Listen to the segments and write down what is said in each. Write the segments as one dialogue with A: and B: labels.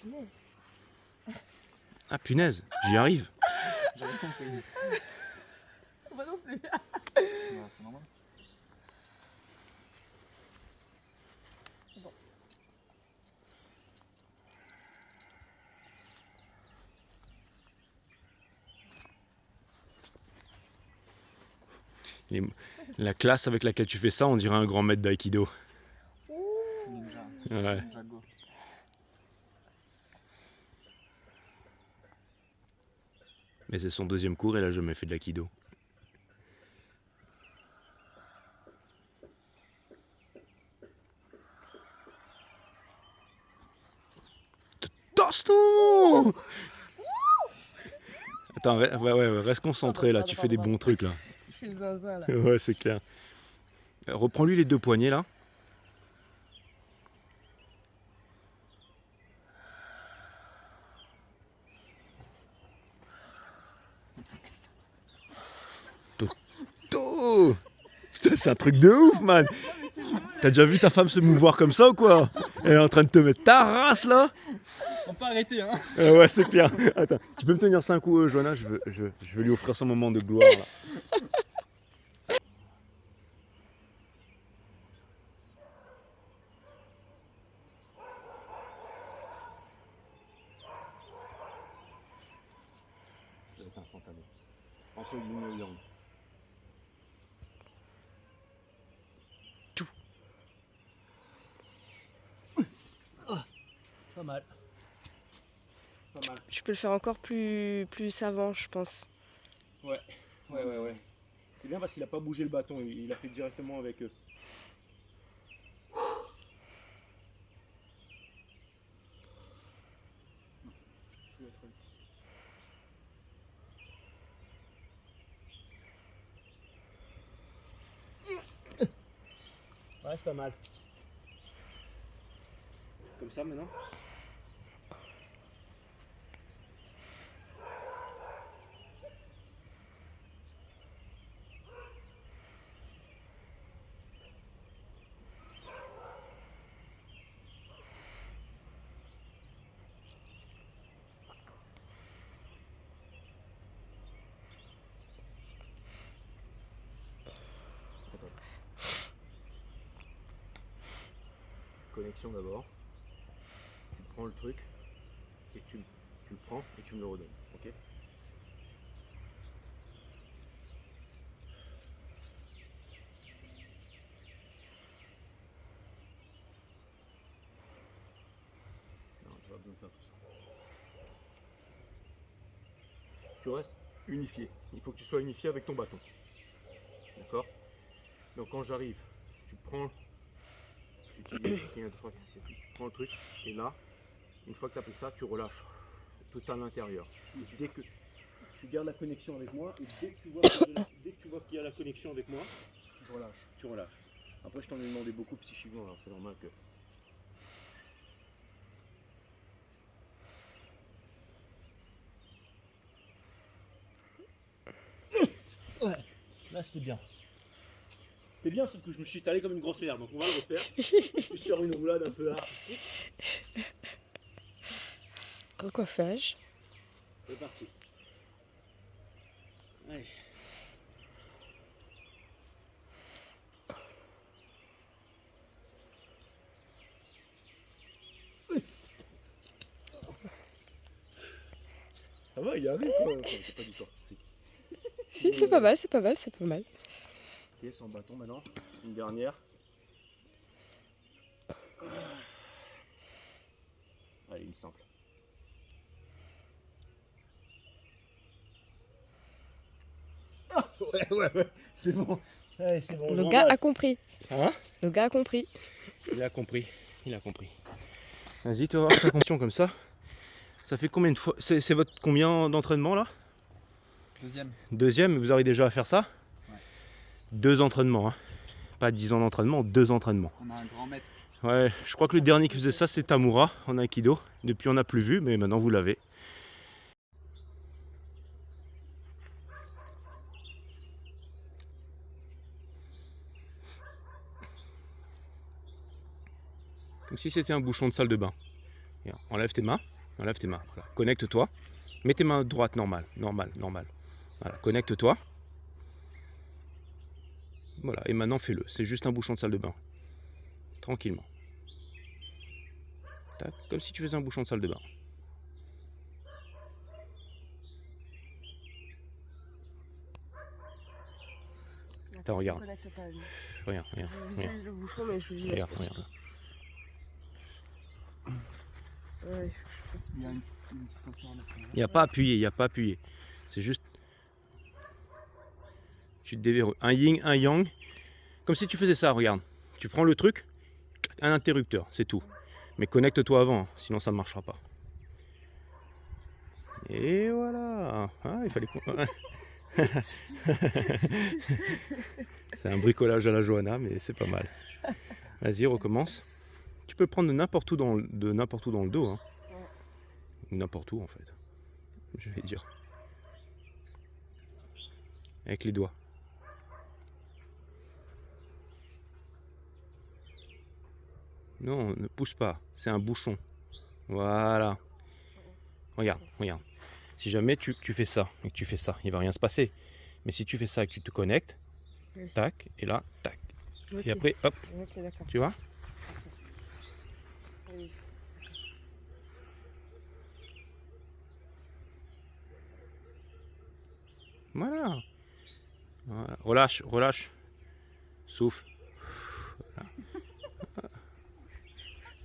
A: punaise.
B: Ah punaise, j'y arrive.
C: J'avais compris.
A: Moi non plus.
C: Bah, c'est normal.
A: Bon.
B: La classe avec laquelle tu fais ça, on dirait un grand maître d'aïkido.
C: Ninja.
B: Ouais.
C: Ninja Go.
B: Mais c'est son deuxième cours et elle a jamais fait de l'aïkido. Toston! Attends, ouais, reste concentré là, tu fais des bons trucs là.
A: Je fais le zinzin là.
B: Ouais, c'est clair. Reprends-lui les deux poignets là. Toto! Putain, c'est un truc de ouf, man! T'as déjà vu ta femme se mouvoir comme ça ou quoi? Elle est en train de te mettre ta race là!
C: On peut arrêter, hein.
B: Ouais, c'est clair. Attends, tu peux me tenir 5 coups, Johanna? Je veux lui offrir son moment de gloire là. Ça va être instantané. Pense au yin et au yang.
C: Pas mal. Pas mal.
A: Tu peux le faire encore plus savant, je pense.
B: Ouais. C'est bien parce qu'il a pas bougé le bâton, il a fait directement avec eux. Ouais, c'est pas mal. Comme ça maintenant? Connexion d'abord. Tu prends le truc et tu le prends et tu me le redonnes. Ok? Non, tu vas besoin de faire tout ça. Tu restes unifié. Il faut que tu sois unifié avec ton bâton. D'accord? Donc quand j'arrive, tu prends. Tu utilises tu prends le truc et là, une fois que tu as fait ça, tu relâches tout à l'intérieur. Dès que tu gardes la connexion avec moi et dès que tu vois qu'il y a la connexion avec moi, tu relâches. Après, je t'en ai demandé beaucoup psychiquement, alors c'est normal que. Ouais, là c'était bien. C'était bien, sauf que je me suis étalé comme une grosse merde, donc on va le refaire. Je vais faire une roulade un peu artistique.
A: Recoiffage.
B: C'est parti. Allez. Ça va, il arrive quoi. Enfin, c'est pas du tout artistique.
A: Si, c'est pas mal, c'est pas mal, c'est pas mal.
B: Ok, sans bâton maintenant. Une dernière. Allez, une simple. Ouais, c'est bon. Allez, c'est bon.
A: Le gars a compris.
B: Hein?
A: Le gars a compris.
B: Il a compris. Vas-y, tu vas voir, fais attention comme ça. Ça fait combien de fois? C'est votre combien d'entraînement là?
C: Deuxième.
B: Deuxième, vous arrivez déjà à faire ça?
C: Ouais.
B: 2 entraînements, hein. Pas 10 ans d'entraînement, 2 entraînements.
C: On a un grand maître.
B: Ouais, je crois que le dernier qui faisait ça c'est Tamura en Aikido. Depuis on n'a plus vu, mais maintenant vous l'avez. Comme si c'était un bouchon de salle de bain. Et enlève tes mains. Lève tes mains. Voilà. Connecte-toi. Mets tes mains droites, normal. Voilà, connecte-toi. Voilà, et maintenant fais-le. C'est juste un bouchon de salle de bain. Tranquillement. Tac, comme si tu faisais un bouchon de salle de bain. Attends, regarde.
A: Connecte pas, lui.
B: Regarde.
A: Je visualise le bouchon, mais je visualise pas.
B: Regarde.
A: Ouais, je fasse
C: Il y a
A: plus.
C: une petite hauteur là-dessus.
B: Il n'y a pas appuyé. C'est juste... Tu te déverrouilles. Un yin, un yang. Comme si tu faisais ça, regarde. Tu prends le truc, un interrupteur, c'est tout. Mais connecte-toi avant, hein, sinon ça ne marchera pas. Et voilà. Ah, il fallait... C'est un bricolage à la Johanna, mais c'est pas mal. Vas-y, recommence. Tu peux prendre de n'importe où dans le dos. Hein. Ou n'importe où en fait. Je vais dire. Avec les doigts. Non, ne pousse pas. C'est un bouchon. Voilà. Regarde. Si jamais tu fais ça et que tu fais ça, il va rien se passer. Mais si tu fais ça et que tu te connectes,
A: Oui.
B: tac, et là, tac.
A: Ok.
B: Et après, hop,
A: Ok, d'accord.
B: tu vois?
A: Oui.
B: Voilà. Relâche. Souffle.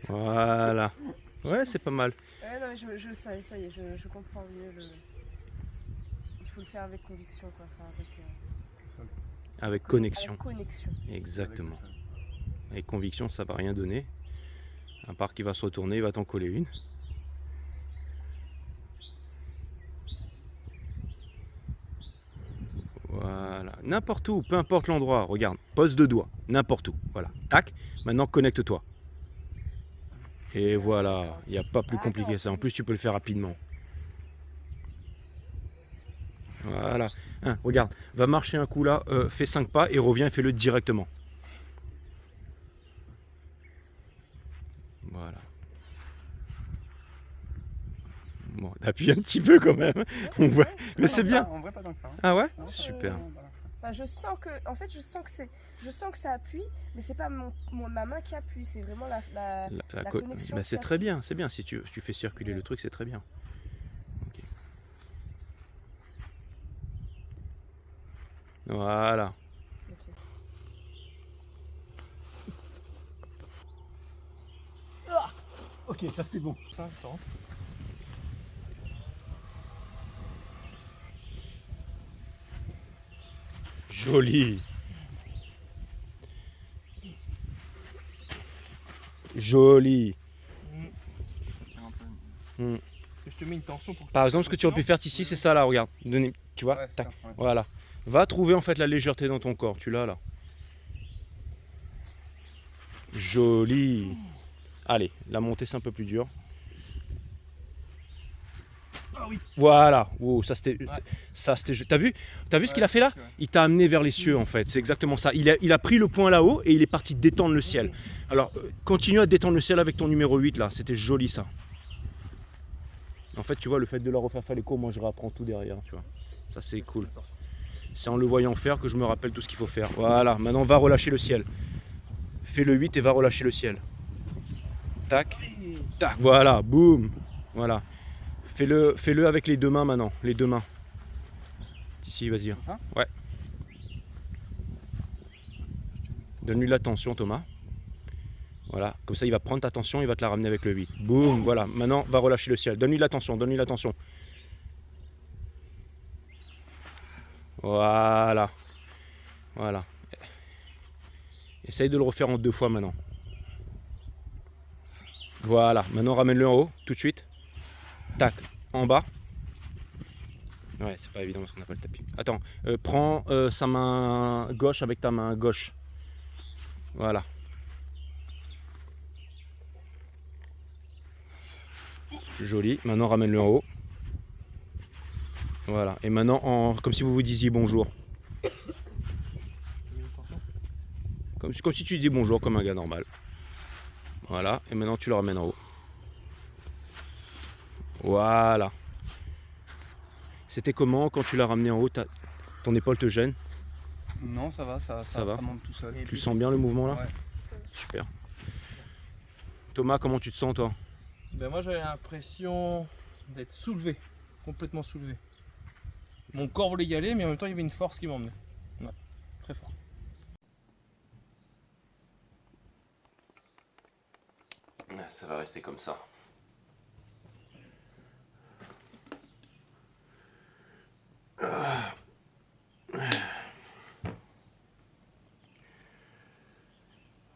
B: Voilà. Ouais, c'est pas mal.
A: Ouais, non, mais ça y est, je comprends mieux le. Il faut le faire avec conviction, quoi. Enfin,
B: Avec connexion.
A: Avec connexion.
B: Exactement. Avec conviction, ça va rien donner. À part qu'il va se retourner, il va t'en coller une. Voilà. N'importe où, peu importe l'endroit. Regarde, pose deux doigts. N'importe où. Voilà. Tac. Maintenant, connecte-toi. Et voilà. Il n'y a pas plus compliqué que ça. En plus, tu peux le faire rapidement. Voilà. Hein, regarde. Va marcher un coup là. Fais 5 pas et reviens et fais-le directement. Voilà. Bon, appuie un petit peu quand même. On voit. Mais c'est bien.
C: En vrai, pas tant que ça. hein.
B: Ah ouais?
C: Non,
B: Super.
A: Enfin, je sens que ça appuie, mais c'est pas ma main qui appuie, c'est vraiment la connexion.
B: Bah,
A: qui
B: c'est
A: appuie.
B: très bien, c'est bien. Si tu fais circuler le truc, c'est très bien. Ok. Voilà.
A: Ok.
C: Ok, ça c'était bon. Ça, attends.
B: Joli. Joli.
C: Tiens un peu.
B: Hmm.
C: Je te mets une tension pour que
B: Par exemple, ce que tu aurais pu faire ici, c'est ça là, regarde. Tu vois?
C: Ouais, c'est
B: Tac.
C: ça, ouais.
B: Voilà. Va trouver en fait la légèreté dans ton corps. Tu l'as là. Joli. Allez, la montée c'est un peu plus dur.
C: Ah oui.
B: Voilà. Wow, ça c'était. T'as vu ce qu'il a fait là?
C: Ouais.
B: Il t'a amené vers les cieux en fait. C'est exactement ça. Il a pris le point là-haut et il est parti détendre le ciel. Alors continue à détendre le ciel avec ton numéro 8 là. C'était joli ça. En fait, tu vois, le fait de leur refaire faire les cours, moi je réapprends tout derrière. Tu vois. Ça c'est cool. C'est en le voyant faire que je me rappelle tout ce qu'il faut faire. Voilà. Maintenant, va relâcher le ciel. Fais le 8 et va relâcher le ciel. Tac. Tac. Voilà. Boum. Voilà. Fais-le avec les deux mains maintenant. Les deux mains. Ici, vas-y.
C: Ça
B: Ouais. Donne-lui l'attention, Thomas. Voilà. Comme ça, il va prendre ta tension, il va te la ramener avec le 8. Boum. Voilà. Maintenant, va relâcher le ciel. Donne-lui l'attention. Donne-lui l'attention. Voilà. Voilà. Essaye de le refaire en 2 fois maintenant. Voilà. Maintenant, ramène-le en haut, tout de suite. Tac. En bas. Ouais, c'est pas évident parce qu'on n'a pas le tapis. Attends. Prends sa main gauche avec ta main gauche. Voilà. Joli. Maintenant, ramène-le en haut. Voilà. Et maintenant, comme si vous vous disiez bonjour. Comme si tu disais bonjour comme un gars normal. Voilà. Et maintenant, tu le ramènes en haut.
D: Voilà. C'était comment quand tu l'as ramené en haut, ton épaule te gêne?
E: Non, ça va, ça
D: va.
E: monte tout seul.
D: Tu sens bien le mouvement là?
E: Ouais.
D: Super. Thomas, comment tu te sens toi?
E: Ben moi j'avais l'impression d'être soulevé, complètement soulevé. Mon corps voulait y aller, mais en même temps il y avait une force qui m'emmenait. Ouais, très fort.
D: Ça va rester comme ça.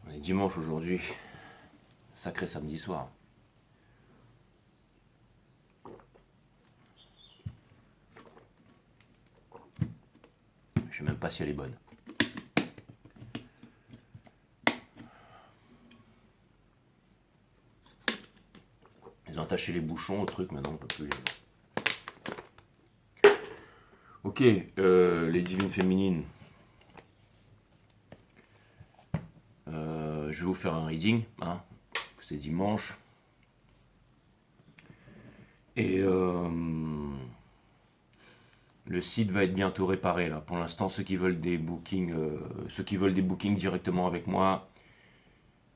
D: On est dimanche aujourd'hui. Sacré samedi soir. Je sais même pas si elle est bonne. Ils ont attaché les bouchons au truc, maintenant on peut plus les... Ok, les divines féminines. Je vais vous faire un reading, hein. C'est dimanche. Et le site va être bientôt réparé là. Pour l'instant, ceux qui veulent des bookings, directement avec moi,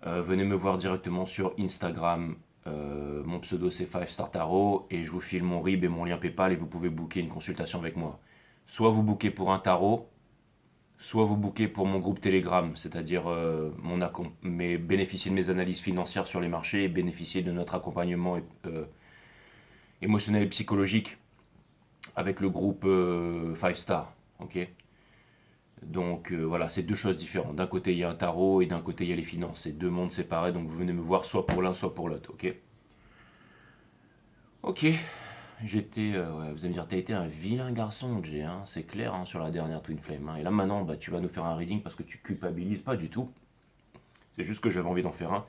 D: venez me voir directement sur Instagram. Mon pseudo c'est 5 Star Tarot et je vous file mon RIB et mon lien PayPal et vous pouvez booker une consultation avec moi. Soit vous bookez pour un tarot, soit vous bookez pour mon groupe Telegram, c'est-à-dire bénéficier de mes analyses financières sur les marchés et bénéficier de notre accompagnement émotionnel et psychologique avec le groupe 5 Star. Ok. Donc voilà, c'est deux choses différentes. D'un côté il y a un tarot et d'un côté il y a les finances. C'est deux mondes séparés, donc vous venez me voir soit pour l'un soit pour l'autre. Ok. Ok. Vous allez me dire, t'as été un vilain garçon, Jay, hein, c'est clair, hein, sur la dernière Twin Flame. Hein. Et là maintenant, bah, tu vas nous faire un reading parce que tu culpabilises pas du tout. C'est juste que j'avais envie d'en faire un.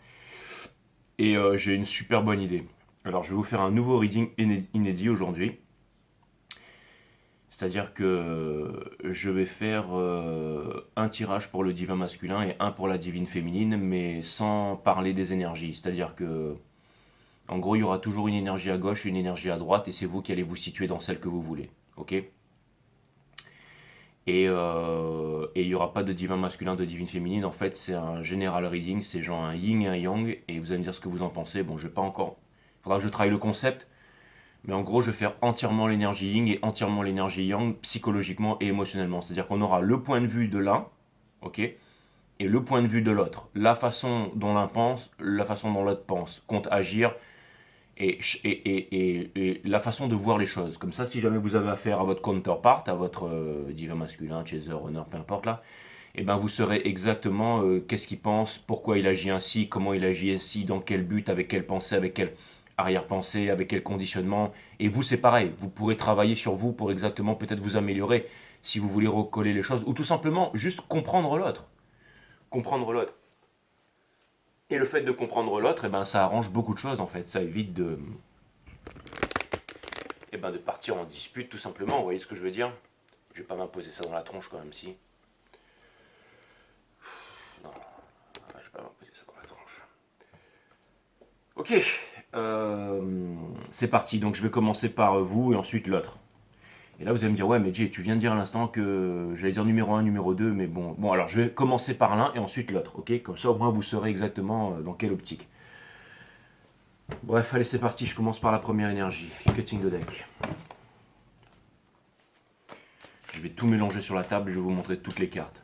D: Et j'ai une super bonne idée. Alors je vais vous faire un nouveau reading inédit aujourd'hui. C'est-à-dire que je vais faire un tirage pour le divin masculin et un pour la divine féminine, mais sans parler des énergies. C'est-à-dire que, en gros, il y aura toujours une énergie à gauche, une énergie à droite, et c'est vous qui allez vous situer dans celle que vous voulez. Ok ? Et il n'y aura pas de divin masculin, de divine féminine. En fait, c'est un general reading, c'est genre un yin et un yang, et vous allez me dire ce que vous en pensez. Bon, je vais pas encore... Il faudra que je travaille le concept. Mais en gros, je vais faire entièrement l'énergie yin et entièrement l'énergie yang, psychologiquement et émotionnellement. C'est-à-dire qu'on aura le point de vue de l'un, ok, et le point de vue de l'autre. La façon dont l'un pense, la façon dont l'autre pense, compte agir, et la façon de voir les choses. Comme ça, si jamais vous avez affaire à votre counterpart, à votre divin masculin, chaser, honneur, peu importe là, et ben vous saurez exactement qu'est-ce qu'il pense, pourquoi il agit ainsi, comment il agit ainsi, dans quel but, avec quelle pensée, avec quelle arrière-pensée, avec quel conditionnement. Et vous, c'est pareil, vous pourrez travailler sur vous pour exactement peut-être vous améliorer si vous voulez recoller les choses, ou tout simplement juste comprendre l'autre. Comprendre l'autre. Et le fait de comprendre l'autre, eh ben, ça arrange beaucoup de choses en fait. Ça évite de partir en dispute tout simplement, vous voyez ce que je veux dire? Je vais pas m'imposer ça dans la tronche quand même, si. Non, je vais pas m'imposer ça dans la tronche. Ok, c'est parti. Donc je vais commencer par vous et ensuite l'autre. Et là vous allez me dire, ouais mais Jay, tu viens de dire à l'instant que j'allais dire numéro 1, numéro 2, mais bon. Bon alors je vais commencer par l'un et ensuite l'autre, ok? Comme ça au moins vous saurez exactement dans quelle optique. Bref, allez c'est parti, je commence par la première énergie. Cutting the deck. Je vais tout mélanger sur la table et je vais vous montrer toutes les cartes.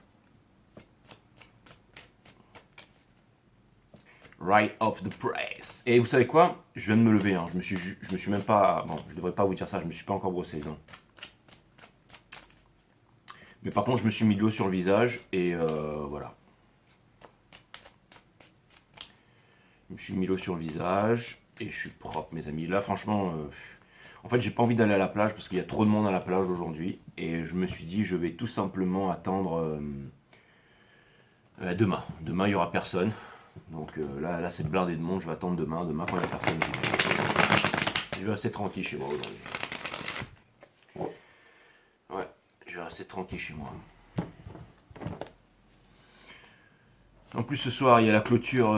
D: Right off the press. Et vous savez quoi? Je viens de me lever, hein. Je me suis même pas... Bon, je devrais pas vous dire ça, je me suis pas encore brossé, non. Mais par contre, je me suis mis de l'eau sur le visage et voilà. Je me suis mis l'eau sur le visage et je suis propre, mes amis. Là, franchement, en fait, j'ai pas envie d'aller à la plage parce qu'il y a trop de monde à la plage aujourd'hui. Et je me suis dit, je vais tout simplement attendre demain. Demain, il y aura personne. Donc là c'est blindé de monde. Je vais attendre demain. Demain, quand il n'y a personne, je vais rester tranquille chez moi aujourd'hui. Ouais, je vais rester tranquille chez moi. En plus, ce soir, il y a la clôture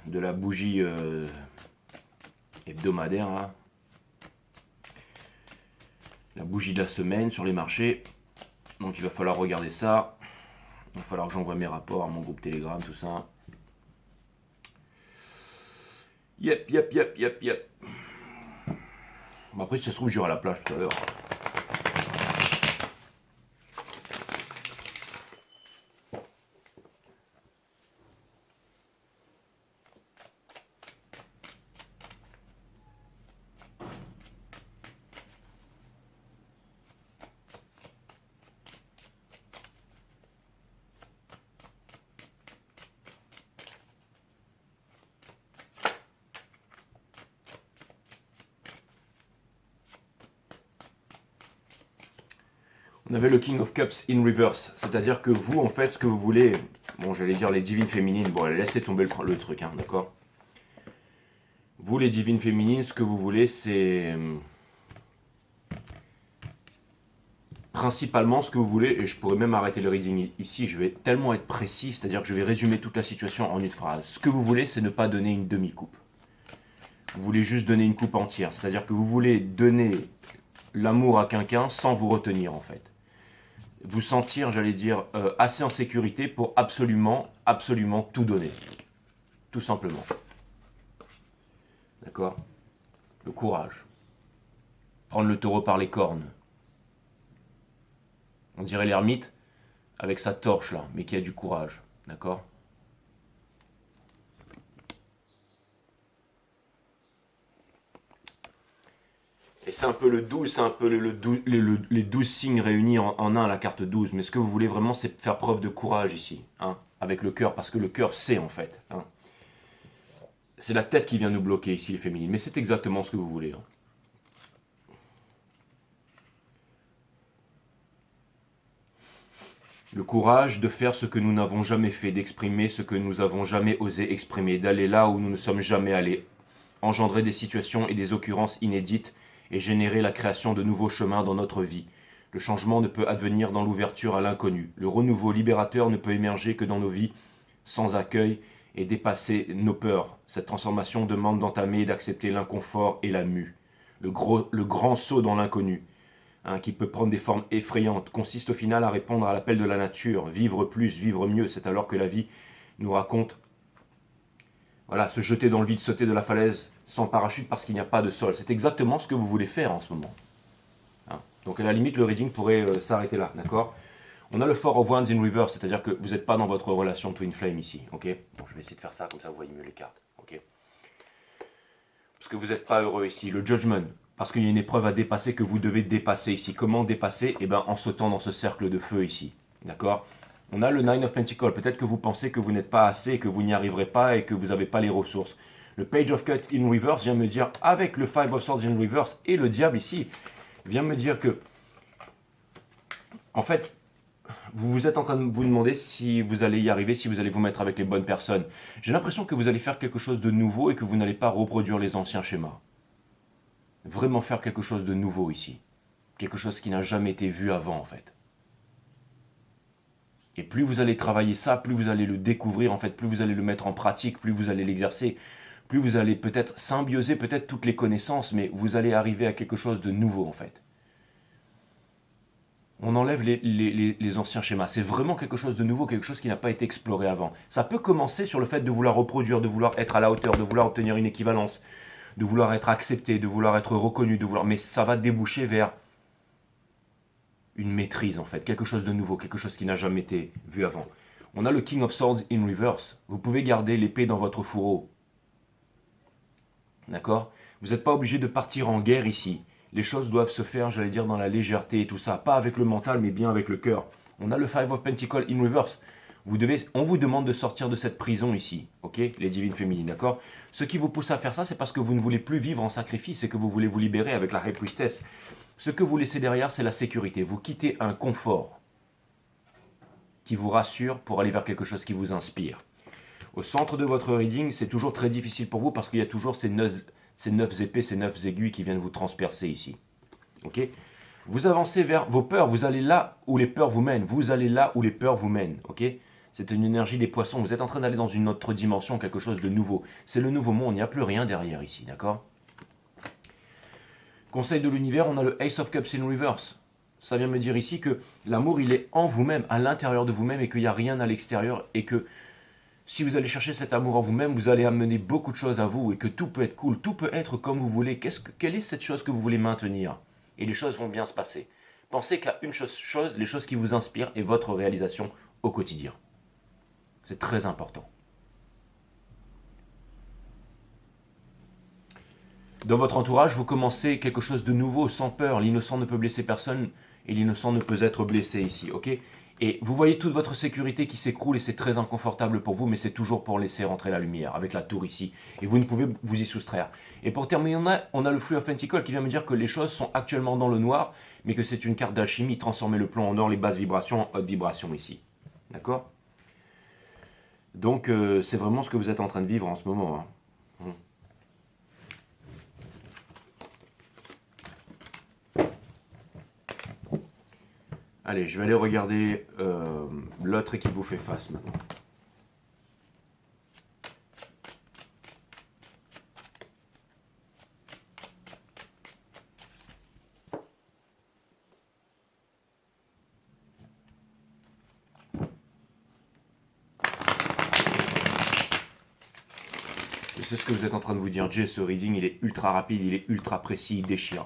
D: de la bougie hebdomadaire. Hein. La bougie de la semaine sur les marchés. Donc il va falloir regarder ça. Il va falloir que j'envoie mes rapports à mon groupe Telegram, tout ça. Yep. Bon, après, si ça se trouve, j'irai à la plage tout à l'heure. On avait le King of Cups in reverse, c'est-à-dire que vous, en fait, ce que vous voulez, bon, j'allais dire les divines féminines, bon, laissez tomber le truc, hein, d'accord? Vous, les divines féminines, ce que vous voulez, c'est principalement ce que vous voulez, et je pourrais même arrêter le reading ici, je vais tellement être précis, c'est-à-dire que je vais résumer toute la situation en une phrase. Ce que vous voulez, c'est ne pas donner une demi-coupe. Vous voulez juste donner une coupe entière, c'est-à-dire que vous voulez donner l'amour à quelqu'un sans vous retenir, en fait. Vous sentir, j'allais dire, assez en sécurité pour absolument tout donner. Tout simplement. D'accord? Le courage. Prendre le taureau par les cornes. On dirait l'ermite avec sa torche là, mais qui a du courage. D'accord? Et c'est un peu le 12, c'est un peu les 12 signes réunis en un, la carte 12. Mais ce que vous voulez vraiment, c'est faire preuve de courage ici, hein, avec le cœur, parce que le cœur sait en fait. Hein. C'est la tête qui vient nous bloquer ici, les féminines, mais c'est exactement ce que vous voulez. Hein. Le courage de faire ce que nous n'avons jamais fait, d'exprimer ce que nous n'avons jamais osé exprimer, d'aller là où nous ne sommes jamais allés, engendrer des situations et des occurrences inédites, et générer la création de nouveaux chemins dans notre vie. Le changement ne peut advenir dans l'ouverture à l'inconnu. Le renouveau libérateur ne peut émerger que dans nos vies, sans accueil et dépasser nos peurs. Cette transformation demande d'entamer et d'accepter l'inconfort et la mue. Le grand saut dans l'inconnu, hein, qui peut prendre des formes effrayantes, consiste au final à répondre à l'appel de la nature. Vivre plus, vivre mieux, c'est alors que la vie nous raconte, voilà, se jeter dans le vide, sauter de la falaise, sans parachute parce qu'il n'y a pas de sol. C'est exactement ce que vous voulez faire en ce moment. Hein. Donc à la limite, le reading pourrait s'arrêter là, d'accord? On a le Four of Wands in reverse, c'est-à-dire que vous n'êtes pas dans votre relation Twin Flame ici, ok? Bon, je vais essayer de faire ça, comme ça vous voyez mieux les cartes, ok? Parce que vous n'êtes pas heureux ici. Le Judgment, parce qu'il y a une épreuve à dépasser que vous devez dépasser ici. Comment dépasser? Eh bien, en sautant dans ce cercle de feu ici, d'accord? On a le Nine of Pentacles. Peut-être que vous pensez que vous n'êtes pas assez, que vous n'y arriverez pas et que vous n'avez pas les ressources. Le Page of Cups in reverse vient me dire, avec le Five of Swords in reverse et le diable ici, vient me dire que, en fait, vous êtes en train de vous demander si vous allez y arriver, si vous allez vous mettre avec les bonnes personnes. J'ai l'impression que vous allez faire quelque chose de nouveau et que vous n'allez pas reproduire les anciens schémas. Vraiment faire quelque chose de nouveau ici. Quelque chose qui n'a jamais été vu avant, en fait. Et plus vous allez travailler ça, plus vous allez le découvrir, en fait, plus vous allez le mettre en pratique, plus vous allez l'exercer, plus vous allez peut-être symbioser peut-être toutes les connaissances, mais vous allez arriver à quelque chose de nouveau, en fait. On enlève les anciens schémas. C'est vraiment quelque chose de nouveau, quelque chose qui n'a pas été exploré avant. Ça peut commencer sur le fait de vouloir reproduire, de vouloir être à la hauteur, de vouloir obtenir une équivalence, de vouloir être accepté, de vouloir être reconnu, mais ça va déboucher vers une maîtrise en fait, quelque chose de nouveau, quelque chose qui n'a jamais été vu avant. On a le King of Swords in reverse. Vous pouvez garder l'épée dans votre fourreau. D'accord? Vous n'êtes pas obligé de partir en guerre ici. Les choses doivent se faire, j'allais dire, dans la légèreté et tout ça. Pas avec le mental, mais bien avec le cœur. On a le Five of Pentacles in reverse. On vous demande de sortir de cette prison ici, ok? Les divines féminines, d'accord? Ce qui vous pousse à faire ça, c'est parce que vous ne voulez plus vivre en sacrifice et que vous voulez vous libérer avec la High Priestess. Ce que vous laissez derrière, c'est la sécurité. Vous quittez un confort qui vous rassure pour aller vers quelque chose qui vous inspire. Au centre de votre reading, c'est toujours très difficile pour vous parce qu'il y a toujours ces 9 épées, ces 9 aiguilles qui viennent vous transpercer ici. Ok? Vous avancez vers vos peurs, vous allez là où les peurs vous mènent. Vous allez là où les peurs vous mènent. Ok? C'est une énergie des poissons. Vous êtes en train d'aller dans une autre dimension, quelque chose de nouveau. C'est le nouveau monde, il n'y a plus rien derrière ici, d'accord? Conseil de l'univers, on a le Ace of Cups in reverse. Ça vient me dire ici que l'amour, il est en vous-même, à l'intérieur de vous-même, et qu'il n'y a rien à l'extérieur, et que si vous allez chercher cet amour en vous-même, vous allez amener beaucoup de choses à vous, et que tout peut être cool, tout peut être comme vous voulez. Quelle est cette chose que vous voulez maintenir? Et les choses vont bien se passer. Pensez qu'à une chose, les choses qui vous inspirent, et votre réalisation au quotidien. C'est très important. Dans votre entourage, vous commencez quelque chose de nouveau, sans peur. L'innocent ne peut blesser personne et l'innocent ne peut être blessé ici, ok? Et vous voyez toute votre sécurité qui s'écroule et c'est très inconfortable pour vous, mais c'est toujours pour laisser rentrer la lumière, avec la tour ici. Et vous ne pouvez vous y soustraire. Et pour terminer, on a le Flux of Pentacles qui vient me dire que les choses sont actuellement dans le noir, mais que c'est une carte d'alchimie, transformer le plomb en or, les basses vibrations en haute vibration ici. D'accord? Donc c'est vraiment ce que vous êtes en train de vivre en ce moment, hein. Allez, je vais aller regarder l'autre qui vous fait face maintenant. Je sais ce que vous êtes en train de vous dire, Jay, ce reading, il est ultra rapide, il est ultra précis, il déchire.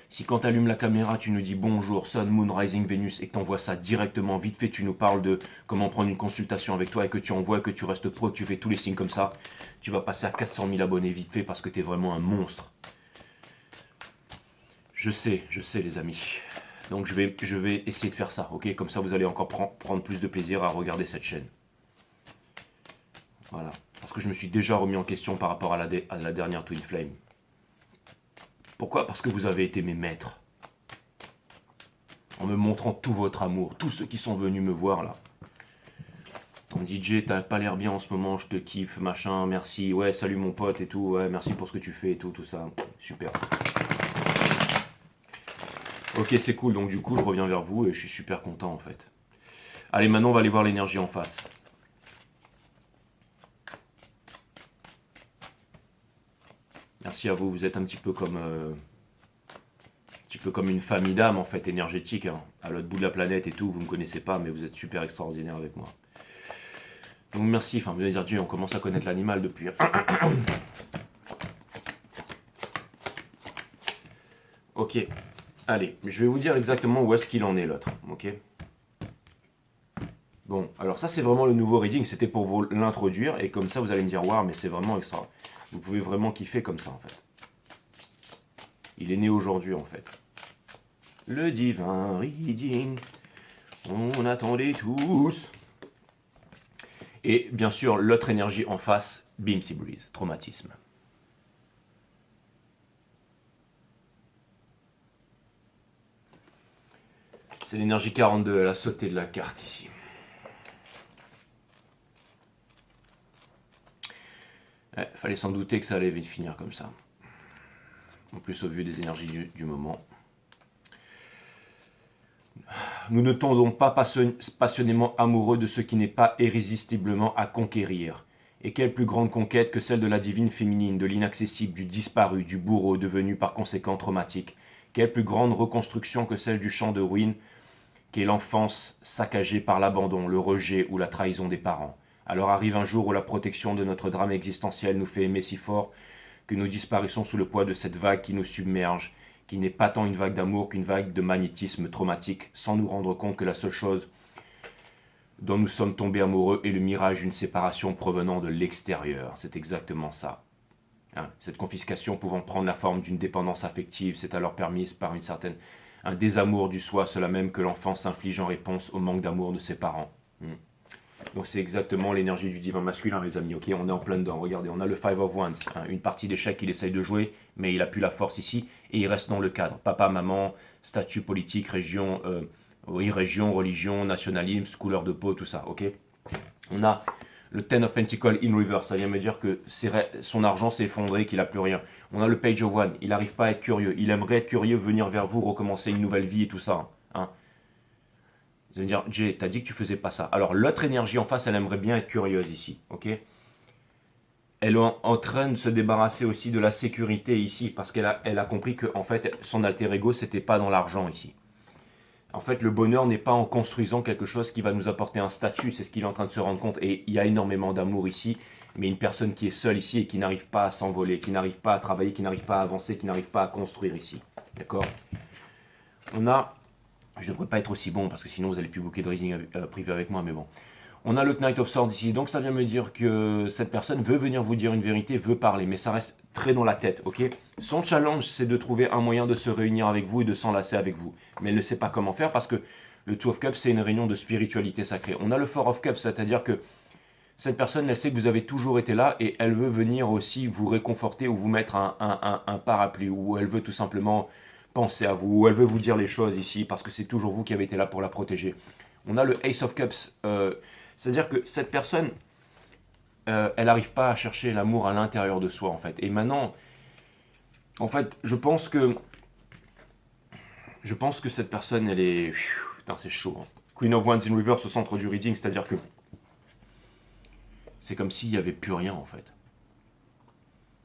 D: Si quand tu allumes la caméra, tu nous dis bonjour, Sun, Moon, Rising, Vénus, et que tu envoies ça directement, vite fait, tu nous parles de comment prendre une consultation avec toi, et que tu envoies, que tu restes pro, que tu fais tous les signes comme ça, tu vas passer à 400 000 abonnés vite fait parce que tu es vraiment un monstre. Je sais les amis. Donc je vais essayer de faire ça, ok? Comme ça vous allez encore prendre plus de plaisir à regarder cette chaîne. Voilà. Parce que je me suis déjà remis en question par rapport à la dernière Twin Flame. Pourquoi? Parce que vous avez été mes maîtres. En me montrant tout votre amour. Tous ceux qui sont venus me voir là. On me dit, Jay, t'as pas l'air bien en ce moment, je te kiffe, machin, merci. Ouais, salut mon pote et tout. Ouais, merci pour ce que tu fais et tout ça. Super. Ok, c'est cool. Donc du coup, je reviens vers vous et je suis super content en fait. Allez, maintenant, on va aller voir l'énergie en face. Merci à vous, vous êtes un petit peu comme une famille d'âmes en fait, énergétique, hein, à l'autre bout de la planète et tout, vous ne me connaissez pas, mais vous êtes super extraordinaire avec moi. Donc merci, enfin vous allez dire, Dieu, on commence à connaître l'animal depuis. Ok, allez, je vais vous dire exactement où est-ce qu'il en est l'autre, ok? Bon, alors ça c'est vraiment le nouveau reading, c'était pour vous l'introduire, et comme ça vous allez me dire, waouh, mais c'est vraiment extra. Vous pouvez vraiment kiffer comme ça en fait. Il est né aujourd'hui en fait. Le divin reading, on attendait tous. Et bien sûr, l'autre énergie en face, Beamsy Breeze, traumatisme. C'est l'énergie 42, elle a sauté de la carte ici. Ouais, fallait s'en douter que ça allait vite finir comme ça. En plus au vu des énergies du moment. Nous ne tombons pas passionnément amoureux de ce qui n'est pas irrésistiblement à conquérir. Et quelle plus grande conquête que celle de la divine féminine, de l'inaccessible, du disparu, du bourreau devenu par conséquent traumatique. Quelle plus grande reconstruction que celle du champ de ruines qu'est l'enfance saccagée par l'abandon, le rejet ou la trahison des parents. Alors arrive un jour où la protection de notre drame existentiel nous fait aimer si fort que nous disparaissons sous le poids de cette vague qui nous submerge, qui n'est pas tant une vague d'amour qu'une vague de magnétisme traumatique, sans nous rendre compte que la seule chose dont nous sommes tombés amoureux est le mirage d'une séparation provenant de l'extérieur. C'est exactement ça. Hein, cette confiscation pouvant prendre la forme d'une dépendance affective, c'est alors permise par un désamour du soi, cela même que l'enfant s'inflige en réponse au manque d'amour de ses parents. Donc c'est exactement l'énergie du divin masculin, les amis, ok? On est en plein dedans, regardez, on a le Five of Wands, hein, une partie d'échecs qu'il essaye de jouer, mais il n'a plus la force ici, et il reste dans le cadre. Papa, maman, statut politique, région, religion, nationalisme, couleur de peau, tout ça, ok? On a le Ten of Pentacles in reverse, ça vient me dire que son argent s'est effondré, qu'il n'a plus rien. On a le Page of Wands, il n'arrive pas à être curieux, il aimerait être curieux, venir vers vous, recommencer une nouvelle vie et tout ça, hein. Vous allez me dire, Jay, t'as dit que tu faisais pas ça. Alors l'autre énergie en face, elle aimerait bien être curieuse ici, ok? elle est en train de se débarrasser aussi de la sécurité ici, parce qu'elle a compris que en fait, son alter ego, c'était pas dans l'argent ici. En fait, le bonheur n'est pas en construisant quelque chose qui va nous apporter un statut, c'est ce qu'il est en train de se rendre compte. Et il y a énormément d'amour ici, mais une personne qui est seule ici et qui n'arrive pas à s'envoler, qui n'arrive pas à travailler, qui n'arrive pas à avancer, qui n'arrive pas à construire ici. D'accord? On a... Je ne devrais pas être aussi bon, parce que sinon vous n'allez plus booker de reading privé avec moi, mais bon. On a le Knight of Swords ici, donc ça vient me dire que cette personne veut venir vous dire une vérité, veut parler, mais ça reste très dans la tête, ok? Son challenge, c'est de trouver un moyen de se réunir avec vous et de s'enlacer avec vous. Mais elle ne sait pas comment faire parce que le Two of Cups, c'est une réunion de spiritualité sacrée. On a le Four of Cups, c'est-à-dire que cette personne, elle sait que vous avez toujours été là et elle veut venir aussi vous réconforter ou vous mettre un parapluie, ou elle veut tout simplement penser à vous, ou elle veut vous dire les choses ici parce que c'est toujours vous qui avez été là pour la protéger. On a le Ace of Cups, c'est-à-dire que cette personne, elle n'arrive pas à chercher l'amour à l'intérieur de soi, en fait. Et maintenant, en fait, je pense que cette personne, elle est... Putain, c'est chaud. Hein. Queen of Wands in Reverse au centre du reading, c'est-à-dire que c'est comme s'il n'y avait plus rien, en fait.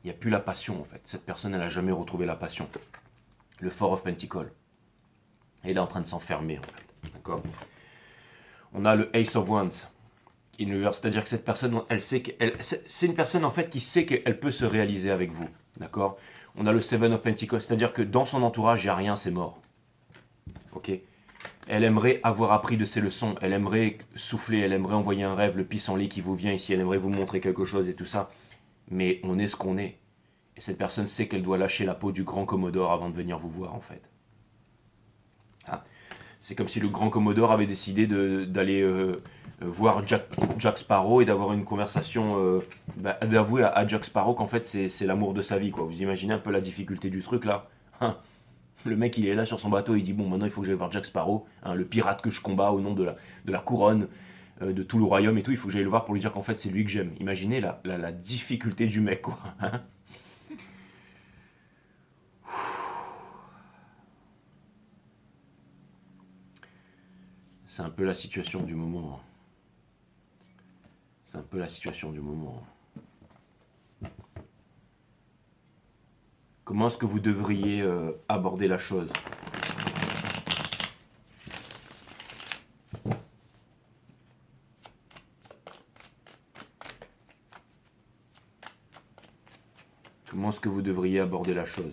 D: Il n'y a plus la passion, en fait. Cette personne, elle n'a jamais retrouvé la passion. Le Four of Pentacles. Elle est en train de s'enfermer, en fait. D'accord? On a le Ace of Wands. C'est-à-dire que cette personne, elle sait c'est une personne en fait qui sait qu'elle peut se réaliser avec vous, d'accord? On a le Seven of Pentacles, c'est-à-dire que dans son entourage, il n'y a rien, c'est mort. Ok? Elle aimerait avoir appris de ses leçons, elle aimerait souffler, elle aimerait envoyer un rêve, le pissenlit qui vous vient ici, elle aimerait vous montrer quelque chose et tout ça. Mais on est ce qu'on est. Et cette personne sait qu'elle doit lâcher la peau du grand Commodore avant de venir vous voir en fait. Ah. C'est comme si le grand Commodore avait décidé d'aller voir Jack Sparrow et d'avoir une conversation, d'avouer à Jack Sparrow qu'en fait c'est l'amour de sa vie, quoi. Vous imaginez un peu la difficulté du truc là? Le mec il est là sur son bateau, il dit bon maintenant il faut que j'aille voir Jack Sparrow, hein, le pirate que je combats au nom de la couronne, de tout le royaume et tout, il faut que j'aille le voir pour lui dire qu'en fait c'est lui que j'aime. Imaginez la difficulté du mec, quoi. Hein. C'est un peu la situation du moment. C'est un peu la situation du moment. Comment est-ce que vous devriez aborder la chose? Comment est-ce que vous devriez aborder la chose?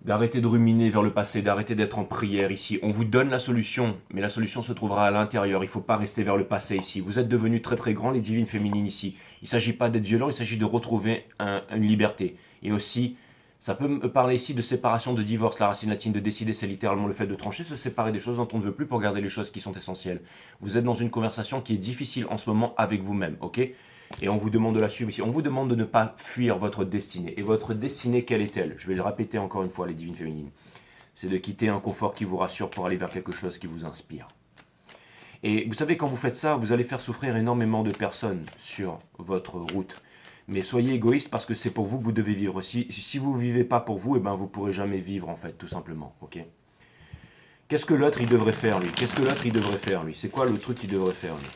D: D'arrêter de ruminer vers le passé, d'arrêter d'être en prière ici. On vous donne la solution, mais la solution se trouvera à l'intérieur. Il ne faut pas rester vers le passé ici. Vous êtes devenus très très grands, les divines féminines ici. Il ne s'agit pas d'être violent, il s'agit de retrouver une liberté. Et aussi, ça peut me parler ici de séparation, de divorce. La racine latine de décider, c'est littéralement le fait de trancher, se séparer des choses dont on ne veut plus pour garder les choses qui sont essentielles. Vous êtes dans une conversation qui est difficile en ce moment avec vous-même, ok ? Et on vous demande de la suivre ici. On vous demande de ne pas fuir votre destinée. Et votre destinée, quelle est-elle? Je vais le répéter encore une fois, les divines féminines. C'est de quitter un confort qui vous rassure pour aller vers quelque chose qui vous inspire. Et vous savez, quand vous faites ça, vous allez faire souffrir énormément de personnes sur votre route. Mais soyez égoïste parce que c'est pour vous que vous devez vivre. Si vous ne vivez pas pour vous, eh ben, vous ne pourrez jamais vivre, en fait, tout simplement. Ok? Qu'est-ce que l'autre, il devrait faire, lui? Qu'est-ce que l'autre, il devrait faire, lui? C'est quoi le truc qu'il devrait faire, lui?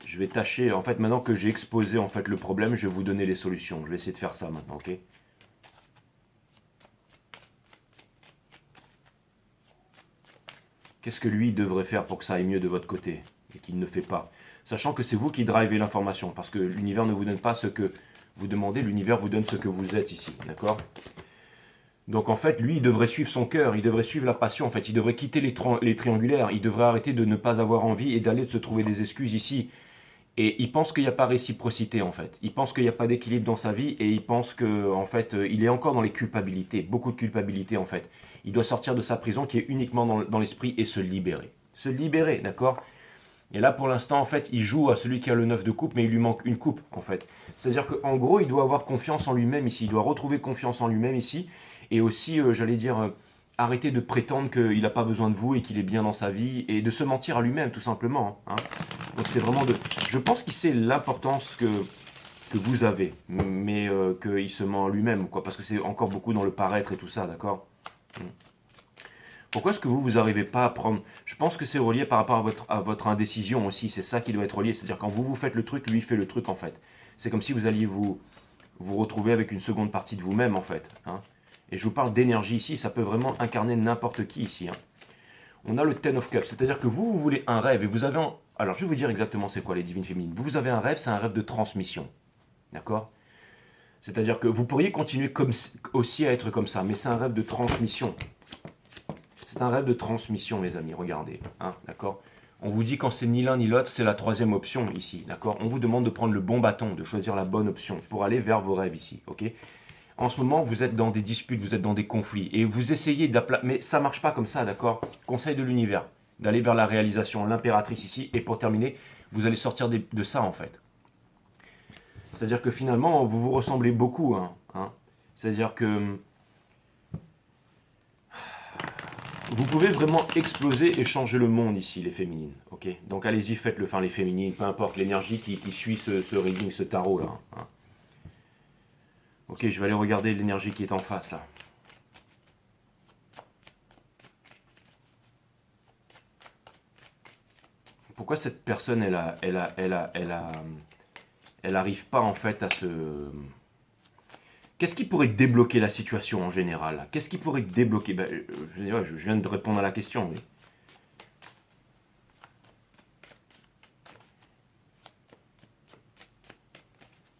D: Je vais tâcher, en fait, maintenant que j'ai exposé en fait, le problème, je vais vous donner les solutions. Je vais essayer de faire ça maintenant, ok? Qu'est-ce que lui devrait faire pour que ça aille mieux de votre côté et qu'il ne fait pas? Sachant que c'est vous qui drivez l'information, parce que l'univers ne vous donne pas ce que vous demandez, l'univers vous donne ce que vous êtes ici, d'accord? Donc en fait, lui, il devrait suivre son cœur, il devrait suivre la passion, en fait, il devrait quitter les triangulaires, il devrait arrêter de ne pas avoir envie et d'aller de se trouver des excuses ici. Et il pense qu'il n'y a pas réciprocité en fait. Il pense qu'il n'y a pas d'équilibre dans sa vie et il pense que en fait, il est encore dans les culpabilités, beaucoup de culpabilité en fait. Il doit sortir de sa prison qui est uniquement dans l'esprit et se libérer. Se libérer, d'accord? Et là pour l'instant en fait, il joue à celui qui a le 9 de coupe mais il lui manque une coupe en fait. C'est-à-dire qu'en gros, il doit avoir confiance en lui-même ici. Il doit retrouver confiance en lui-même ici. Et aussi, j'allais dire... arrêtez de prétendre qu'il n'a pas besoin de vous et qu'il est bien dans sa vie et de se mentir à lui-même tout simplement. Hein. Donc c'est vraiment de... Je pense qu'il sait l'importance que que vous avez, mais qu'il se ment lui-même, quoi, parce que c'est encore beaucoup dans le paraître et tout ça, d'accord? Pourquoi est-ce que vous n'arrivez pas à prendre... Je pense que c'est relié par rapport à votre indécision aussi, c'est ça qui doit être relié, c'est-à-dire quand vous faites le truc, lui fait le truc en fait. C'est comme si vous alliez vous retrouver avec une seconde partie de vous-même en fait. Hein. Et je vous parle d'énergie ici, ça peut vraiment incarner n'importe qui ici. Hein. On a le Ten of Cups, c'est-à-dire que vous voulez un rêve et vous avez... Alors je vais vous dire exactement c'est quoi les divines féminines. Vous avez un rêve, c'est un rêve de transmission. D'accord? C'est-à-dire que vous pourriez continuer aussi à être comme ça, mais c'est un rêve de transmission. C'est un rêve de transmission, mes amis, regardez, hein, d'accord? On vous dit quand c'est ni l'un ni l'autre, c'est la troisième option ici, d'accord? On vous demande de prendre le bon bâton, de choisir la bonne option pour aller vers vos rêves ici, ok? En ce moment, vous êtes dans des disputes, vous êtes dans des conflits, et vous essayez mais ça ne marche pas comme ça, d'accord? Conseil de l'univers, d'aller vers la réalisation, l'impératrice ici, et pour terminer, vous allez sortir de ça, en fait. C'est-à-dire que finalement, vous vous ressemblez beaucoup, hein. C'est-à-dire que... Vous pouvez vraiment exploser et changer le monde ici, les féminines. Ok, donc allez-y, faites-le, enfin les féminines, peu importe l'énergie qui suit ce reading, ce tarot là. Hein. Ok, je vais aller regarder l'énergie qui est en face là. Pourquoi cette personne, elle arrive pas en fait à se... Qu'est-ce qui pourrait débloquer la situation en général? Qu'est-ce qui pourrait débloquer je viens de répondre à la question. Mais...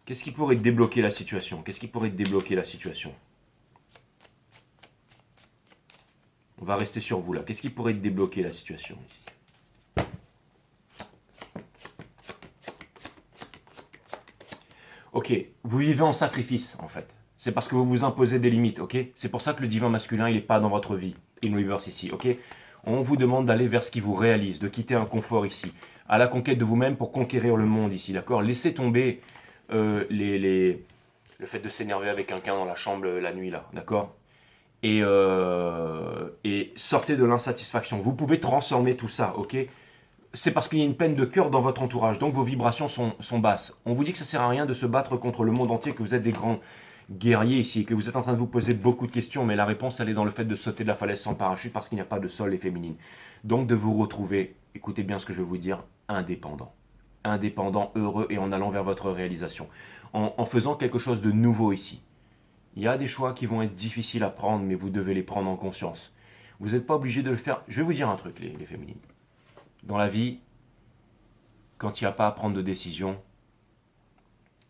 D: Qu'est-ce qui pourrait débloquer la situation? Qu'est-ce qui pourrait débloquer la situation? On va rester sur vous là. Qu'est-ce qui pourrait débloquer la situation ici? Ok, vous vivez en sacrifice en fait. C'est parce que vous vous imposez des limites, ok? C'est pour ça que le divin masculin, il n'est pas dans votre vie, in reverse ici, ok? On vous demande d'aller vers ce qui vous réalise, de quitter un confort ici, à la conquête de vous-même pour conquérir le monde ici, d'accord? Laissez tomber le fait de s'énerver avec quelqu'un dans la chambre la nuit, là, d'accord? Et sortez de l'insatisfaction. Vous pouvez transformer tout ça, ok? C'est parce qu'il y a une peine de cœur dans votre entourage, donc vos vibrations sont basses. On vous dit que ça ne sert à rien de se battre contre le monde entier, que vous êtes des grands guerrier ici, et que vous êtes en train de vous poser beaucoup de questions, mais la réponse elle est dans le fait de sauter de la falaise sans parachute parce qu'il n'y a pas de sol et féminine. Donc de vous retrouver, écoutez bien ce que je vais vous dire, indépendant. Indépendant, heureux et en allant vers votre réalisation. En faisant quelque chose de nouveau ici. Il y a des choix qui vont être difficiles à prendre, mais vous devez les prendre en conscience. Vous n'êtes pas obligé de le faire. Je vais vous dire un truc, les féminines. Dans la vie, quand il n'y a pas à prendre de décision,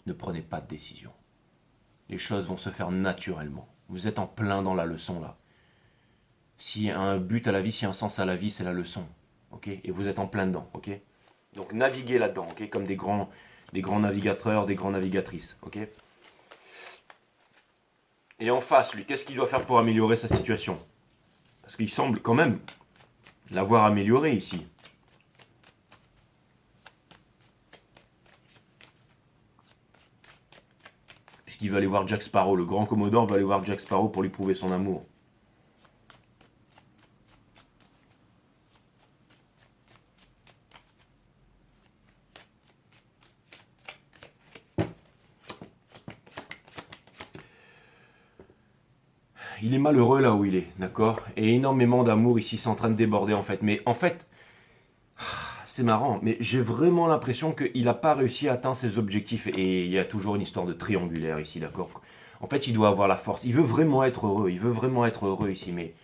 D: ne prenez pas de décision. Les choses vont se faire naturellement. Vous êtes en plein dans la leçon là. S'il y a un but à la vie, s'il y a un sens à la vie, c'est la leçon. Ok? Et vous êtes en plein dedans. Ok? Donc naviguez là-dedans, ok? Comme des grands navigateurs, des grandes navigatrices. Ok? Et en face, lui, qu'est-ce qu'il doit faire pour améliorer sa situation? Parce qu'il semble quand même l'avoir amélioré ici. Puisqu'il va aller voir Jack Sparrow. Le grand Commodore va aller voir Jack Sparrow pour lui prouver son amour. Il est malheureux là où il est, d'accord? Et énormément d'amour ici, c'est en train de déborder en fait. Mais en fait, c'est marrant, mais j'ai vraiment l'impression qu'il n'a pas réussi à atteindre ses objectifs. Et il y a toujours une histoire de triangulaire ici, d'accord? En fait, il doit avoir la force. Il veut vraiment être heureux. Il veut vraiment être heureux ici. Mais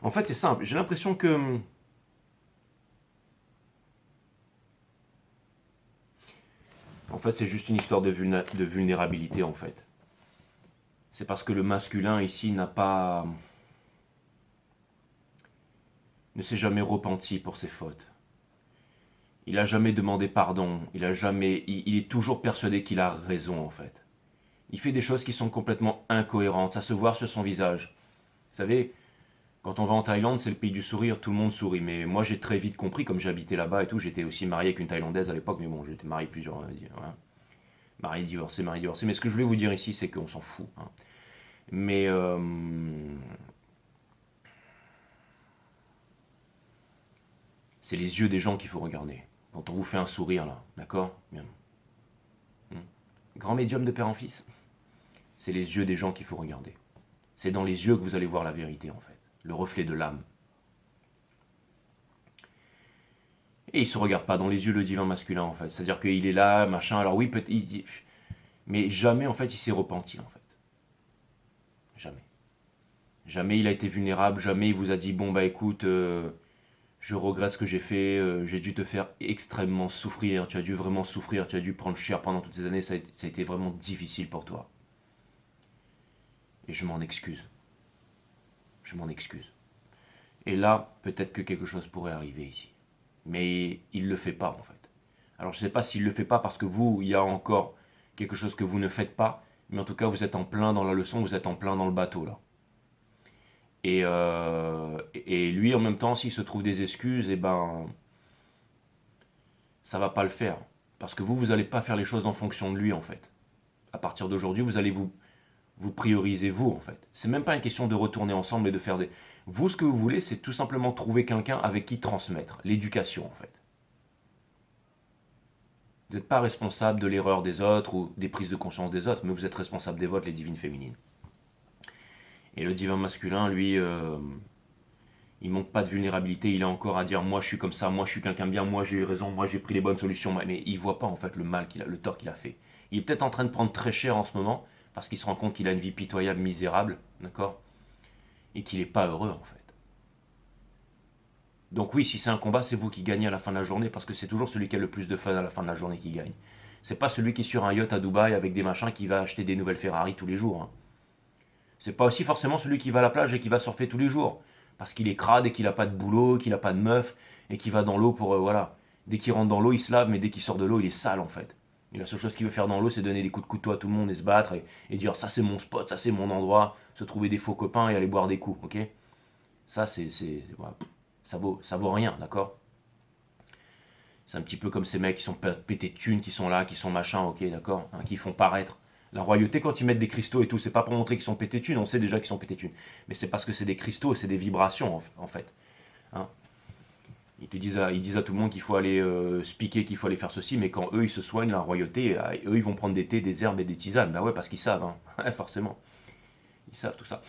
D: en fait, c'est simple. J'ai l'impression que... En fait, c'est juste une histoire de vulnérabilité, en fait. C'est parce que le masculin, ici, ne s'est jamais repenti pour ses fautes. Il n'a jamais demandé pardon. Il est toujours persuadé qu'il a raison, en fait. Il fait des choses qui sont complètement incohérentes. Ça se voit sur son visage. Vous savez, quand on va en Thaïlande, c'est le pays du sourire, tout le monde sourit. Mais moi, j'ai très vite compris, comme j'ai habité là-bas et tout, j'étais aussi marié avec une Thaïlandaise à l'époque, mais bon, j'étais marié plusieurs... Hein. Marié, divorcé. Mais ce que je voulais vous dire ici, c'est qu'on s'en fout. Hein. Mais... c'est les yeux des gens qu'il faut regarder. Quand on vous fait un sourire, là, d'accord? Bien. grand médium de père en fils, c'est les yeux des gens qu'il faut regarder. C'est dans les yeux que vous allez voir la vérité, en fait. Le reflet de l'âme. Et il ne se regarde pas dans les yeux, le divin masculin, en fait. C'est-à-dire qu'il est là, machin, alors oui, peut-être... Mais jamais, en fait, il s'est repenti, en fait. Jamais. Jamais il a été vulnérable, jamais il vous a dit, bon, bah écoute, je regrette ce que j'ai fait, j'ai dû te faire extrêmement souffrir, tu as dû vraiment souffrir, tu as dû prendre cher pendant toutes ces années, ça a été vraiment difficile pour toi. Et je m'en excuse. Je m'en excuse. Et là, peut-être que quelque chose pourrait arriver ici. Mais il ne le fait pas, en fait. Alors, je ne sais pas s'il ne le fait pas parce que vous, il y a encore quelque chose que vous ne faites pas, mais en tout cas, vous êtes en plein dans la leçon, vous êtes en plein dans le bateau, là. Et lui, en même temps, s'il se trouve des excuses, eh ben, ça va pas le faire. Parce que vous n'allez pas faire les choses en fonction de lui, en fait. À partir d'aujourd'hui, vous allez vous priorisez vous, en fait. C'est même pas une question de retourner ensemble et de faire des... Vous, ce que vous voulez, c'est tout simplement trouver quelqu'un avec qui transmettre. L'éducation, en fait. Vous n'êtes pas responsable de l'erreur des autres ou des prises de conscience des autres, mais vous êtes responsable des vôtres, les divines féminines. Et le divin masculin, lui, il manque pas de vulnérabilité, il a encore à dire moi je suis comme ça, moi je suis quelqu'un de bien, moi j'ai eu raison, moi j'ai pris les bonnes solutions, mais il voit pas en fait le mal qu'il a, le tort qu'il a fait. Il est peut-être en train de prendre très cher en ce moment, parce qu'il se rend compte qu'il a une vie pitoyable, misérable, d'accord, et qu'il n'est pas heureux en fait. Donc oui, si c'est un combat, c'est vous qui gagnez à la fin de la journée, parce que c'est toujours celui qui a le plus de fun à la fin de la journée qui gagne. C'est pas celui qui est sur un yacht à Dubaï avec des machins qui va acheter des nouvelles Ferrari tous les jours. Hein. C'est pas aussi forcément celui qui va à la plage et qui va surfer tous les jours. Parce qu'il est crade et qu'il n'a pas de boulot, qu'il n'a pas de meuf, et qu'il va dans l'eau pour... voilà. Dès qu'il rentre dans l'eau, il se lave, mais dès qu'il sort de l'eau, il est sale en fait. Et la seule chose qu'il veut faire dans l'eau, c'est donner des coups de couteau à tout le monde et se battre, et dire ça c'est mon spot, ça c'est mon endroit, se trouver des faux copains et aller boire des coups, ok. Ça voilà. Ça vaut rien, d'accord. C'est un petit peu comme ces mecs qui sont pétés de thunes, qui sont là, qui sont machin, ok, d'accord, hein, qui font paraître. La royauté, quand ils mettent des cristaux et tout, c'est pas pour montrer qu'ils sont pétés de thunes, on sait déjà qu'ils sont pétés de thunes. Mais c'est parce que c'est des cristaux et c'est des vibrations, en fait. Hein. Ils disent à tout le monde qu'il faut aller se piquer, qu'il faut aller faire ceci, mais quand eux, ils se soignent, la royauté, eux, ils vont prendre des thés, des herbes et des tisanes. Bah ouais, parce qu'ils savent, hein. Forcément. Ils savent tout ça.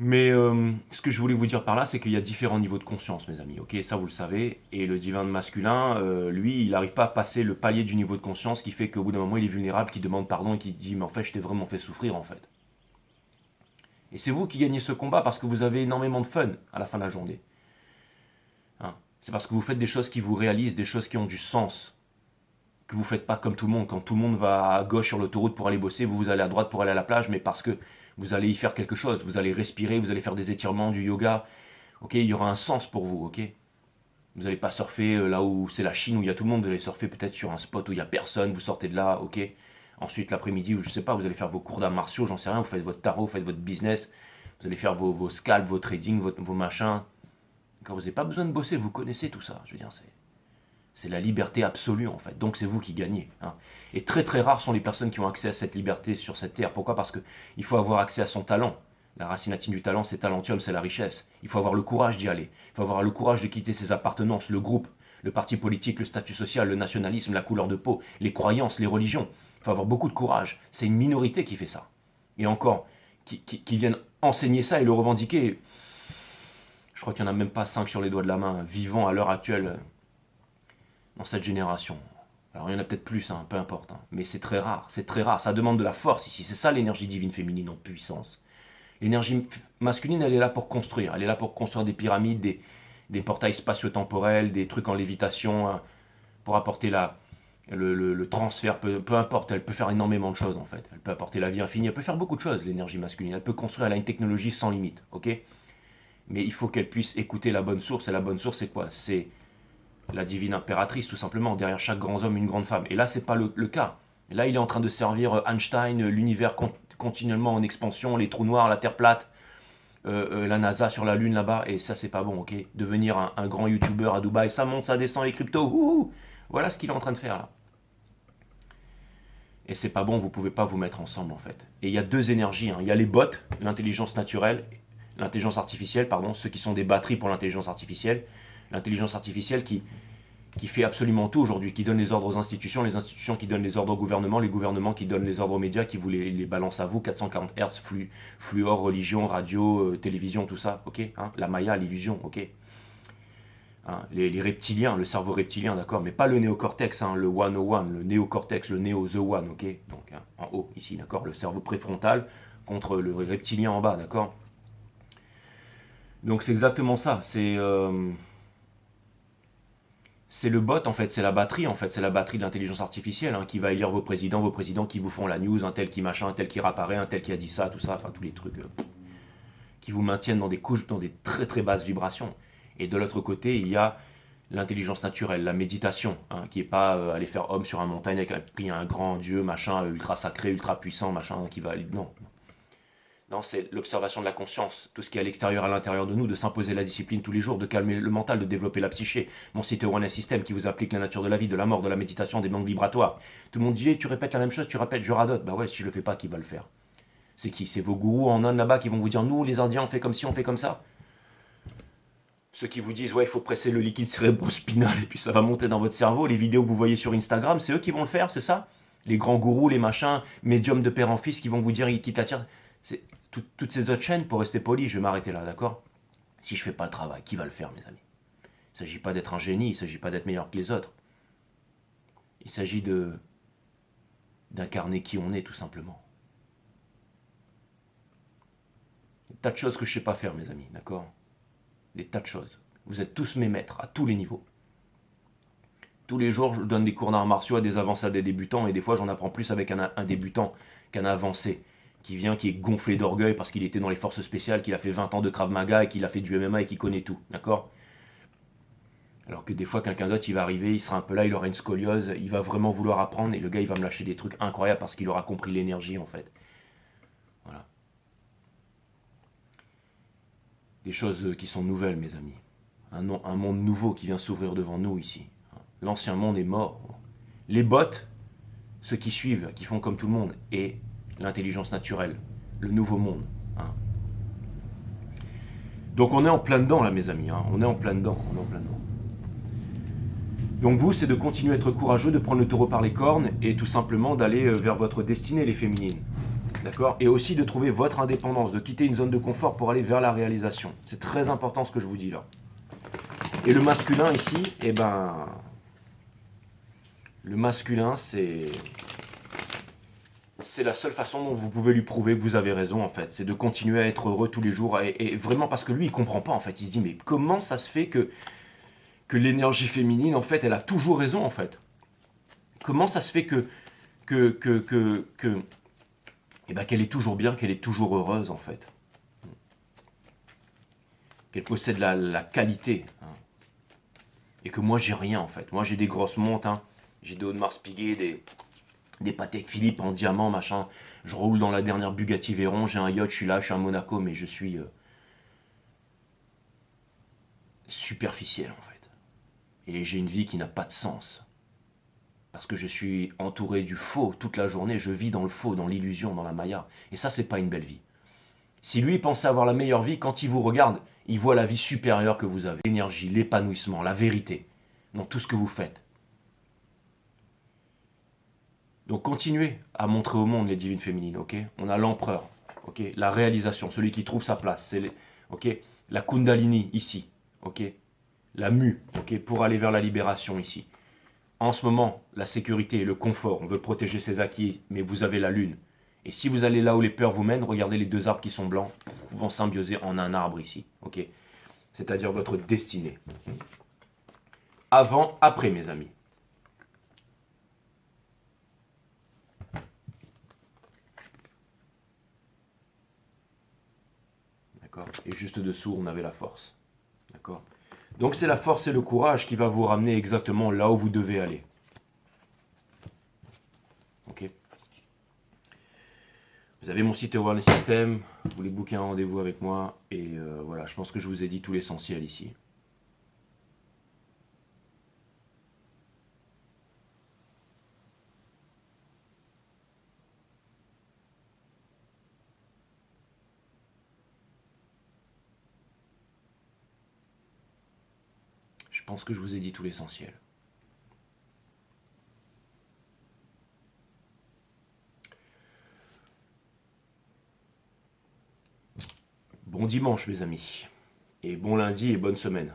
D: Mais ce que je voulais vous dire par là, c'est qu'il y a différents niveaux de conscience, mes amis. Ok, ça vous le savez. Et le divin masculin, lui, il n'arrive pas à passer le palier du niveau de conscience qui fait qu'au bout d'un moment, il est vulnérable, qui demande pardon et qui dit mais en fait, je t'ai vraiment fait souffrir en fait. Et c'est vous qui gagnez ce combat parce que vous avez énormément de fun à la fin de la journée. Hein, c'est parce que vous faites des choses qui vous réalisent, des choses qui ont du sens. Que vous ne faites pas comme tout le monde. Quand tout le monde va à gauche sur l'autoroute pour aller bosser, vous allez à droite pour aller à la plage, mais parce que vous allez y faire quelque chose, vous allez respirer, vous allez faire des étirements, du yoga, ok, il y aura un sens pour vous, ok. Vous n'allez pas surfer là où c'est la Chine, où il y a tout le monde, vous allez surfer peut-être sur un spot où il n'y a personne, vous sortez de là, ok. Ensuite l'après-midi, je ne sais pas, vous allez faire vos cours d'arts martiaux, j'en sais rien, vous faites votre tarot, vous faites votre business, vous allez faire vos scalps, vos trading, vos machins. Quand vous n'avez pas besoin de bosser, vous connaissez tout ça, je veux dire, c'est la liberté absolue en fait, donc c'est vous qui gagnez. Hein. Et très très rares sont les personnes qui ont accès à cette liberté sur cette terre. Pourquoi? Parce qu'il faut avoir accès à son talent. La racine latine du talent, c'est talentium, c'est la richesse. Il faut avoir le courage d'y aller. Il faut avoir le courage de quitter ses appartenances, le groupe, le parti politique, le statut social, le nationalisme, la couleur de peau, les croyances, les religions. Il faut avoir beaucoup de courage. C'est une minorité qui fait ça. Et encore, qui viennent enseigner ça et le revendiquer. Je crois qu'il n'y en a même pas 5 sur les doigts de la main, vivants à l'heure actuelle. Dans cette génération. Alors il y en a peut-être plus, hein, peu importe. Hein. Mais c'est très rare, ça demande de la force ici. C'est ça l'énergie divine féminine en puissance. L'énergie masculine, elle est là pour construire. Elle est là pour construire des pyramides, des portails spatio-temporels, des trucs en lévitation, hein, pour apporter le transfert, peu importe. Elle peut faire énormément de choses en fait. Elle peut apporter la vie infinie, elle peut faire beaucoup de choses, l'énergie masculine. Elle peut construire, elle a une technologie sans limite, ok. Mais il faut qu'elle puisse écouter la bonne source. Et la bonne source, c'est quoi? C'est la divine impératrice, tout simplement. Derrière chaque grand homme, une grande femme. Et là, c'est pas le cas. Et là, il est en train de servir Einstein, l'univers continuellement en expansion, les trous noirs, la Terre plate, la NASA sur la Lune là-bas. Et ça, c'est pas bon, ok. Devenir un grand YouTuber à Dubaï, ça monte, ça descend, les cryptos. Ouh, voilà ce qu'il est en train de faire là. Et c'est pas bon, vous pouvez pas vous mettre ensemble en fait. Et il y a deux énergies. Hein. Il y a les bots, l'intelligence naturelle, l'intelligence artificielle, pardon, ceux qui sont des batteries pour l'intelligence artificielle. L'intelligence artificielle qui qui fait absolument tout aujourd'hui, qui donne les ordres aux institutions, les institutions qui donnent les ordres au gouvernement, les gouvernements qui donnent les ordres aux médias, qui vous les balancent à vous, 440 Hz, fluor, religion, radio, télévision, tout ça, ok, hein, la Maya, l'illusion, ok. Hein, les reptiliens, le cerveau reptilien, d'accord, mais pas le néocortex, hein, le 101, le néocortex, le néo the one, ok, donc hein, en haut, ici, d'accord, le cerveau préfrontal contre le reptilien en bas, d'accord. Donc c'est exactement ça, c'est le bot en fait, c'est la batterie en fait, c'est la batterie de l'intelligence artificielle hein, qui va élire vos présidents qui vous font la news, un tel qui machin, un tel qui réapparaît, un tel qui a dit ça, tout ça, enfin tous les trucs qui vous maintiennent dans des couches, dans des très très basses vibrations. Et de l'autre côté, il y a l'intelligence naturelle, la méditation, hein, qui est pas aller faire homme sur un montagne avec un grand dieu, machin, ultra sacré, ultra puissant, machin, qui va... Non, non, c'est l'observation de la conscience, tout ce qui est à l'extérieur, à l'intérieur de nous, de s'imposer la discipline tous les jours, de calmer le mental, de développer la psyché. Mon site One System qui vous applique la nature de la vie, de la mort, de la méditation, des bandes vibratoires. Tout le monde dit, tu répètes la même chose, tu répètes, je radote. Bah ouais, si je le fais pas, qui va le faire? C'est qui? C'est vos gourous en Inde là-bas qui vont vous dire, nous les Indiens, on fait comme ci, on fait comme ça. Ceux qui vous disent, ouais, il faut presser le liquide cérébrospinal et puis ça va monter dans votre cerveau. Les vidéos que vous voyez sur Instagram, c'est eux qui vont le faire, c'est ça? Les grands gourous, les machins, médiums de père en fils qui vont vous dire, qui t'attirent. C'est toutes ces autres chaînes, pour rester poli, je vais m'arrêter là, d'accord? Si je fais pas le travail, qui va le faire, mes amis? Il ne s'agit pas d'être un génie, il ne s'agit pas d'être meilleur que les autres. Il s'agit d'incarner qui on est, tout simplement. Des tas de choses que je ne sais pas faire, mes amis, d'accord? Des tas de choses. Vous êtes tous mes maîtres, à tous les niveaux. Tous les jours, je donne des cours d'arts martiaux à des avancés, à des débutants, et des fois, j'en apprends plus avec un débutant qu'un avancé, qui vient, qui est gonflé d'orgueil parce qu'il était dans les forces spéciales, qu'il a fait 20 ans de Krav Maga, et qu'il a fait du MMA, et qu'il connaît tout, d'accord? Alors que des fois, quelqu'un d'autre, il va arriver, il sera un peu là, il aura une scoliose, il va vraiment vouloir apprendre, et le gars, il va me lâcher des trucs incroyables parce qu'il aura compris l'énergie, en fait. Voilà. Des choses qui sont nouvelles, mes amis. Un monde nouveau qui vient s'ouvrir devant nous, ici. L'ancien monde est mort. Les bots, ceux qui suivent, qui font comme tout le monde, et l'intelligence naturelle, le nouveau monde. Hein. Donc on est en plein dedans, là, mes amis. Hein. On est en plein dedans, on est en plein dedans. Donc vous, c'est de continuer à être courageux, de prendre le taureau par les cornes et tout simplement d'aller vers votre destinée, les féminines. D'accord? Et aussi de trouver votre indépendance, de quitter une zone de confort pour aller vers la réalisation. C'est très important ce que je vous dis là. Et le masculin ici, eh ben... Le masculin, c'est la seule façon dont vous pouvez lui prouver que vous avez raison en fait. C'est de continuer à être heureux tous les jours. Et vraiment parce que lui, il comprend pas en fait. Il se dit, mais comment ça se fait que l'énergie féminine, en fait, elle a toujours raison, en fait. Comment ça se fait eh ben, qu'elle est toujours bien, qu'elle est toujours heureuse, en fait. Qu'elle possède la qualité. Hein. Et que moi, j'ai rien, en fait. Moi, j'ai des grosses montres, hein. J'ai des Audemars Piguet, des Patek Philippe en diamant, machin. Je roule dans la dernière Bugatti Veyron, j'ai un yacht, je suis là, je suis à Monaco, mais je suis superficiel, en fait. Et j'ai une vie qui n'a pas de sens. Parce que je suis entouré du faux toute la journée. Je vis dans le faux, dans l'illusion, dans la maya. Et ça, c'est pas une belle vie. Si lui pensait avoir la meilleure vie, quand il vous regarde, il voit la vie supérieure que vous avez. L'énergie, l'épanouissement, la vérité dans tout ce que vous faites. Donc continuez à montrer au monde les divines féminines, ok? On a l'empereur, ok? La réalisation, celui qui trouve sa place. C'est ok? La Kundalini, ici, ok? La mue, ok, pour aller vers la libération ici. En ce moment, la sécurité et le confort, on veut protéger ses acquis, mais vous avez la lune. Et si vous allez là où les peurs vous mènent, regardez les deux arbres qui sont blancs, vont symbioser en un arbre ici, ok? C'est-à-dire votre destinée. Avant, après, mes amis. D'accord? Et juste dessous, on avait la force. D'accord? Donc c'est la force et le courage qui va vous ramener exactement là où vous devez aller. Ok? Vous avez mon site One System, vous voulez booker un rendez-vous avec moi, et voilà, je pense que je vous ai dit tout l'essentiel ici. Je pense que je vous ai dit tout l'essentiel. Bon dimanche mes amis, et bon lundi et bonne semaine.